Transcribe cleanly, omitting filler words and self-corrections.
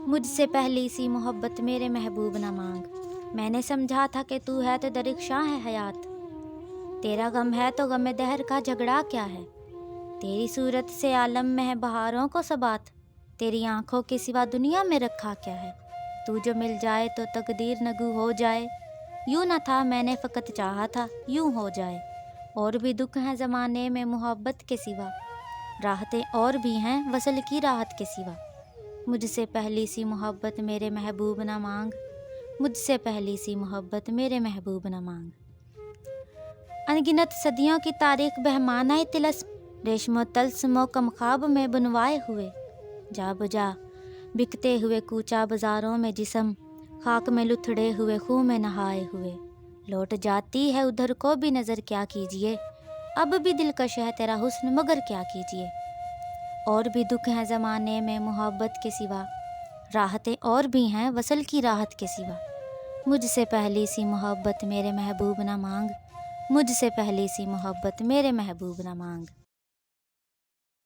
مجھ سے پہلی سی محبت میرے محبوب نہ مانگ، میں نے سمجھا تھا کہ تو ہے تو درخشاں ہے حیات، تیرا غم ہے تو غم دہر کا جھگڑا کیا ہے، تیری صورت سے عالم میں ہے بہاروں کو ثبات، تیری آنکھوں کے سوا دنیا میں رکھا کیا ہے، تو جو مل جائے تو تقدیر نگو ہو جائے، یوں نہ تھا میں نے فقط چاہا تھا یوں ہو جائے، اور بھی دکھ ہیں زمانے میں محبت کے سوا، راحتیں اور بھی ہیں وصل کی راحت کے سوا، مجھ سے پہلی سی محبت میرے محبوب نہ مانگ، مجھ سے پہلی سی محبت میرے محبوب نہ مانگ۔ انگنت صدیوں کی تاریخ بہمانہ طلسم، ریشم و طلسم و کم خواب میں بنوائے ہوئے، جا بجا بکتے ہوئے کوچا بازاروں میں جسم، خاک میں لتھڑے ہوئے خوں میں نہائے ہوئے، لوٹ جاتی ہے ادھر کو بھی نظر کیا کیجیے، اب بھی دلکش ہے تیرا حسن مگر کیا کیجیے، اور بھی دکھ ہیں زمانے میں محبت کے سوا، راحتیں اور بھی ہیں وصل کی راحت کے سوا، مجھ سے پہلی سی محبت میرے محبوب نہ مانگ، مجھ سے پہلی سی محبت میرے محبوب نہ مانگ۔